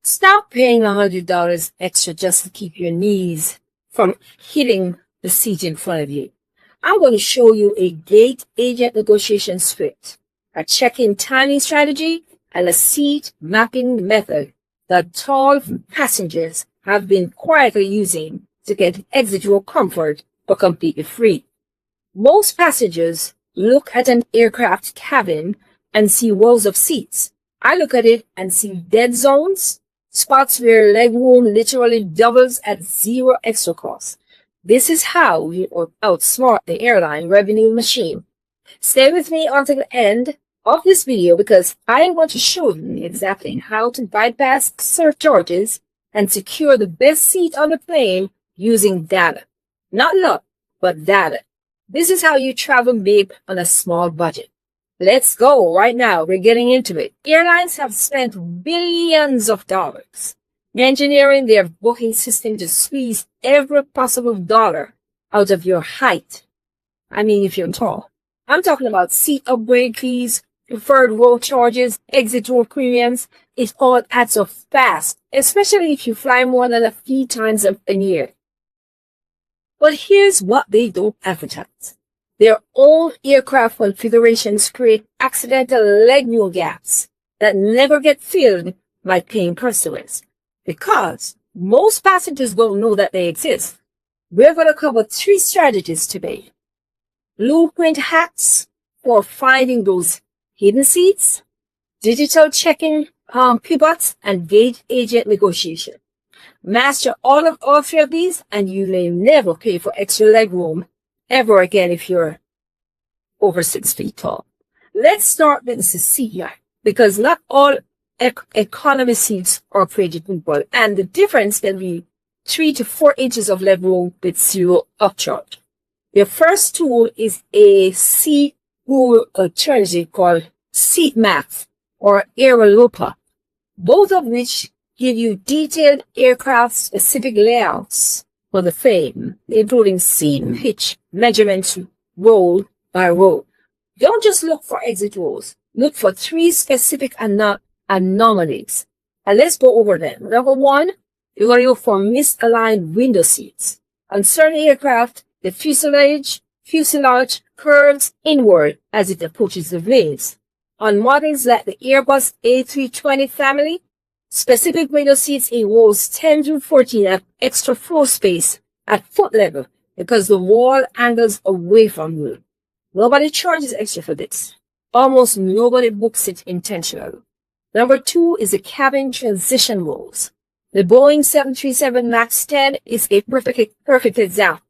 Stop paying $100 extra just to keep your knees from hitting the seat in front of you. I'm going to show you a gate agent negotiation script, a check-in timing strategy, and a seat mapping method that tall passengers have been quietly using to get exit row comfort for completely free. Most passengers look at an aircraft cabin and see rows of seats. I look at it and see dead zones, spots where legroom literally doubles at zero extra cost. This is how we outsmart the airline revenue machine. Stay with me until the end of this video because I want to show you exactly how to bypass surcharges and secure the best seat on the plane using data. Not luck, but data. This is how you travel big on a small budget. Let's go right now. We're getting into it. Airlines have spent billions of dollars engineering their booking system to squeeze every possible dollar out of your height. I mean, if you're tall. I'm talking about seat upgrade fees, preferred row charges, exit row premiums. It all adds up fast, especially if you fly more than a few times a year. But here's what they don't advertise. Their own aircraft configurations create accidental legroom gaps that never get filled by paying customers because most passengers don't know that they exist. We're going to cover 3 strategies today. Blueprint hacks for finding those hidden seats, digital check-in pivots, and gate agent negotiation. Master all 3 of these and you may never pay for extra legroom ever again if you're over 6 feet tall. Let's start with the seat map because not all economy seats are created equal, and the difference can be 3 to 4 inches of legroom with zero upcharge. Your first tool is a SeatGuru alternative called Seat Maps or AeroLopa, both of which give you detailed aircraft-specific layouts for the frame, including seat pitch measurements row by row. Don't just look for exit rows. Look for 3 specific anomalies. And let's go over them. Number 1, you're going to look for misaligned window seats. On certain aircraft, the fuselage curves inward as it approaches the blades. On models like the Airbus A320 family, specific window seats in rows 10 through 14 have extra floor space at foot level because the wall angles away from you. Nobody charges extra for this. Almost nobody books it intentionally. Number 2 is the cabin transition rows. The Boeing 737 MAX 10 is a perfect example,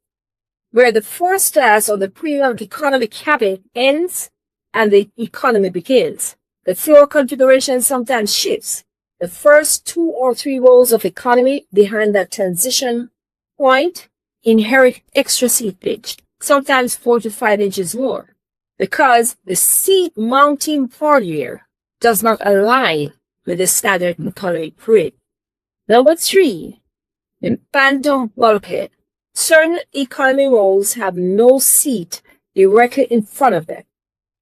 where the first class or the premium economy cabin ends and the economy begins. The floor configuration sometimes shifts. The first 2 or 3 rows of economy behind that transition point inherit extra seat pitch, sometimes 4 to 5 inches more, because the seat mounting hardware does not align with the standard economy grid. Number 3, the phantom bulkhead. Certain economy rows have no seat directly in front of them,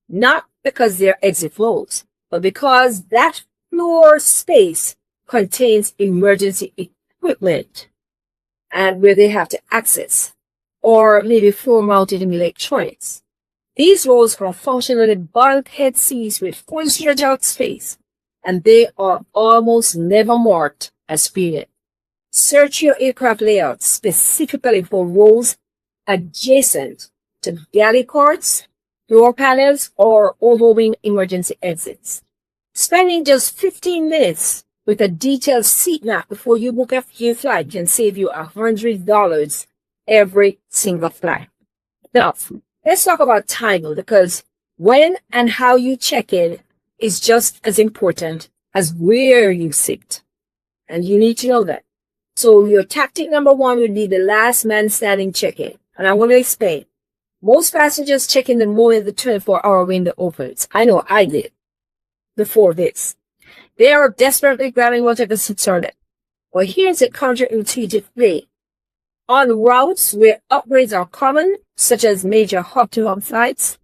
not because they're exit rows, but because that floor space contains emergency equipment and where they have to access, or maybe floor-mounted electronics. These rows are functionally bulkhead seats with full stretch-out space, and they are almost never marked as period. Search your aircraft layout specifically for rows adjacent to galley carts, door panels, or overwing emergency exits. Spending just 15 minutes with a detailed seat map before you book your flight can save you $100 every single flight. Now, let's talk about timing because when and how you check in is just as important as where you sit. And you need to know that. So your tactic number 1 would be the last man standing check-in. And I'm going to explain. Most passengers check in the moment the 24-hour window opens. I know I did before this. They are desperately grabbing whatever seats are there. Well, here's a counterintuitive way. On routes where upgrades are common, such as major hub-to-hub flights,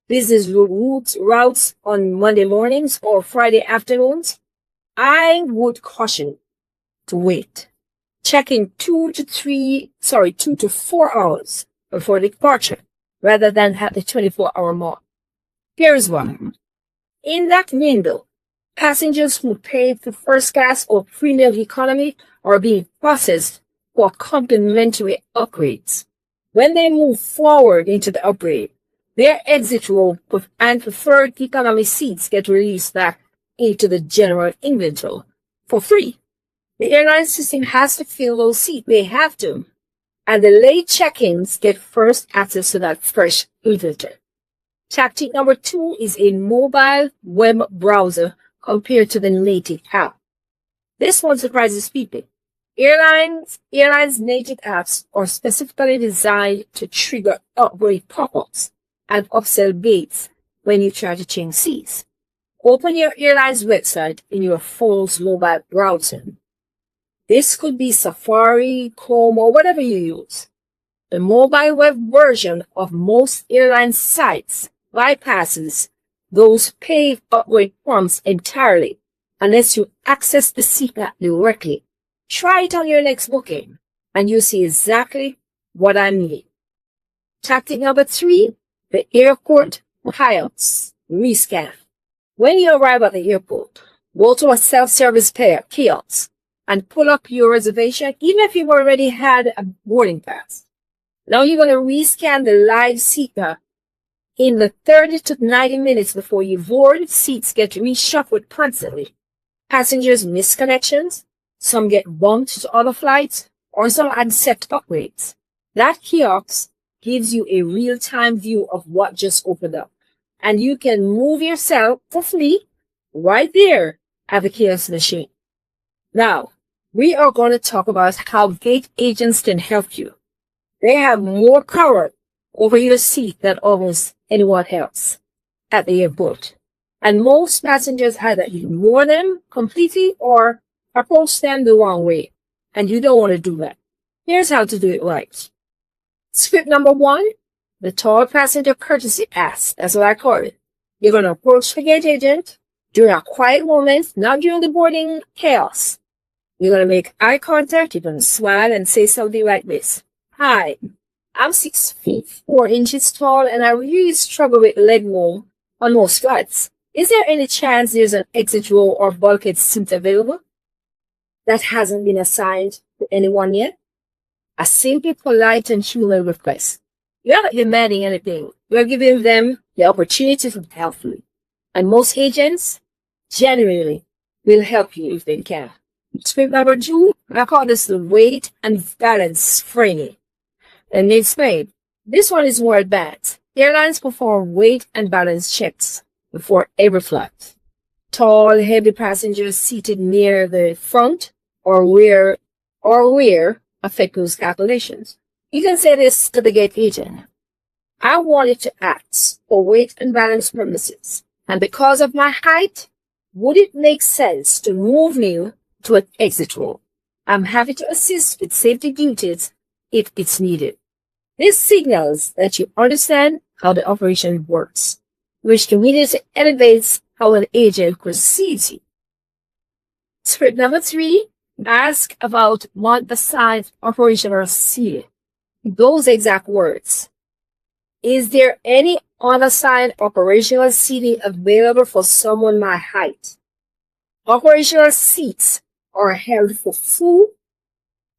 business routes on Monday mornings or Friday afternoons, I would caution to wait. Check in 2 to 4 hours before departure rather than at the 24-hour mark. Here's why. In that window, passengers who pay for first class or premium economy are being processed for complimentary upgrades. When they move forward into the upgrade, their exit row and preferred economy seats get released back into the general inventory for free. The airline system has to fill those seats. They have to. And the late check-ins get first access to that fresh inventory. Tactic number 2 is a mobile web browser compared to the native app. This one surprises people. Airlines native apps are specifically designed to trigger upgrade pop-ups and upsell baits when you try to change seats. Open your airline's website in your phone's mobile browser. This could be Safari, Chrome, or whatever you use. The mobile web version of most airline sites bypasses those paid upgrade prompts entirely unless you access the seat app directly. Try it on your next booking, and you'll see exactly what I mean. Tactic number 3, the airport kiosks rescan. When you arrive at the airport, go to a self-service kiosk and pull up your reservation, even if you've already had a boarding pass. Now you're going to rescan the live seat map. In the 30 to 90 minutes before you board, seats get reshuffled constantly. Passengers miss connections, some get bumped to other flights, or some accept upgrades. That kiosk gives you a real-time view of what just opened up, and you can move yourself for free right there at the kiosk machine. Now, we are going to talk about how gate agents can help you. They have more power over your seat than almost anyone else at the airport. And most passengers either ignore them completely or approach them the wrong way. And you don't want to do that. Here's how to do it right. Script number 1, the tall passenger courtesy pass. That's what I call it. You're going to approach the gate agent during a quiet moment, not during the boarding chaos. You're going to make eye contact. You're going to smile and say something like this. Hi, I'm 6 feet 4 inches tall and I really struggle with leg room on most flights. Is there any chance there's an exit row or bulkhead seat available that hasn't been assigned to anyone yet? A simple, polite, and human request. You're not demanding anything. You're giving them the opportunity to help you. And most agents genuinely will help you if they can. Script number 2, I call this the weight and balance framing. And they explain, this one is more advanced. Airlines perform weight and balance checks before every flight. Tall, heavy passengers seated near the front or rear affect those calculations. You can say this to the gate agent. I want it to act for weight and balance purposes. And because of my height, would it make sense to move me to an exit row? I'm happy to assist with safety duties if it's needed. This signals that you understand how the operation works, which immediately elevates how an agent perceives you. Script number 3, ask about what the site operational seating. Those exact words. Is there any unassigned operational seating available for someone my height? Operational seats are held for food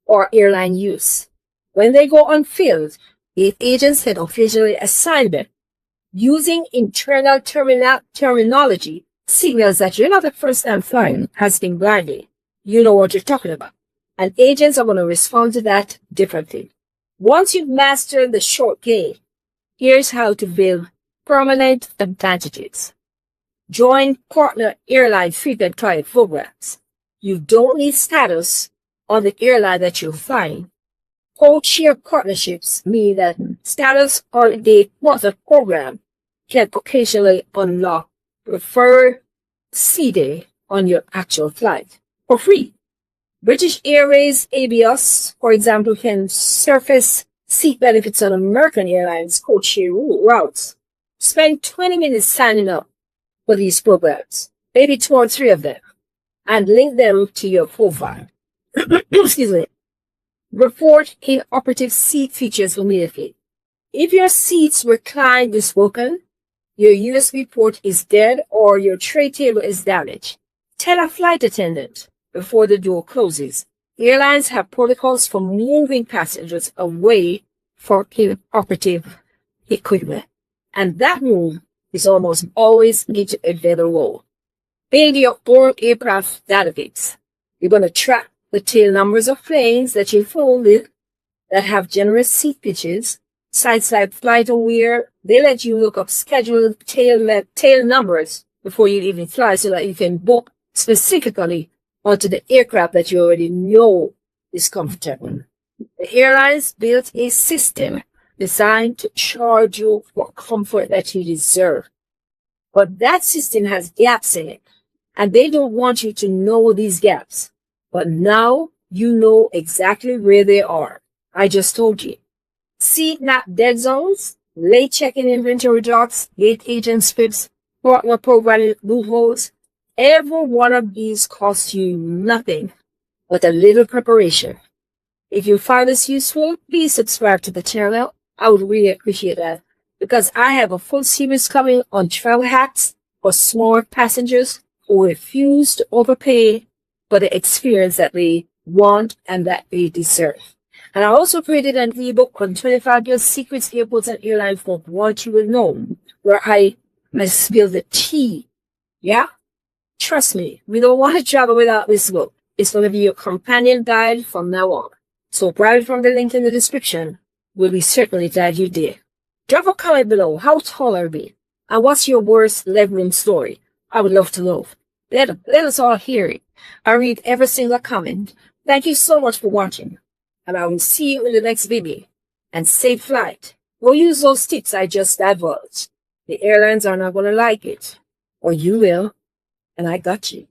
or airline use. When they go unfilled, the agents can officially assign them. Using internal terminology signals that you're not the first time flying casting blindly. You know what you're talking about. And agents are going to respond to that differently. Once you've mastered the short game, here's how to build permanent advantages. Join partner airline frequent flyer programs. You don't need status on the airline that you're flying. Co-chair partnerships mean that status on the partner program can occasionally unlock preferred seating on your actual flight for free. British Airways ABS, for example, can surface seat benefits on American Airlines co-chair routes. Spend 20 minutes signing up for these programs, maybe 2 or 3 of them, and link them to your profile. excuse me, report inoperative seat features immediately. If your seats recline broken, your USB port is dead, or your tray table is damaged, tell a flight attendant before the door closes. Airlines have protocols for moving passengers away from inoperative equipment, and that move is almost always into a better role. Build your own aircraft database. You're going to track the tail numbers of planes that you flew with that have generous seat pitches. Sites like FlightAware, they let you look up scheduled tail numbers before you even fly so that you can book specifically onto the aircraft that you already know is comfortable. The airlines built a system designed to charge you for comfort that you deserve. But that system has gaps in it, and they don't want you to know these gaps. But now you know exactly where they are. I just told you. Seat nap dead zones, late check-in inventory drops, gate agent scripts, partner programming loopholes. Every one of these costs you nothing but a little preparation. If you find this useful, please subscribe to the channel. I would really appreciate that, because I have a full series coming on travel hacks for small passengers who refuse to overpay for the experience that they want and that they deserve. And I also created an ebook on 25 years secrets airports and airlines won't want you to know, where I spill the tea. Yeah? Trust me, we don't want to travel without this book. It's going to be your companion guide from now on. So grab it from the link in the description. We'll be certainly glad you did. Drop a comment below. How tall are you? And what's your worst legroom story? I would love to know. Let us all hear it. I read every single comment. Thank you so much for watching. And I will see you in the next video. And safe flight. Go use those tips I just divulged. The airlines are not going to like it. Or you will. And I got you.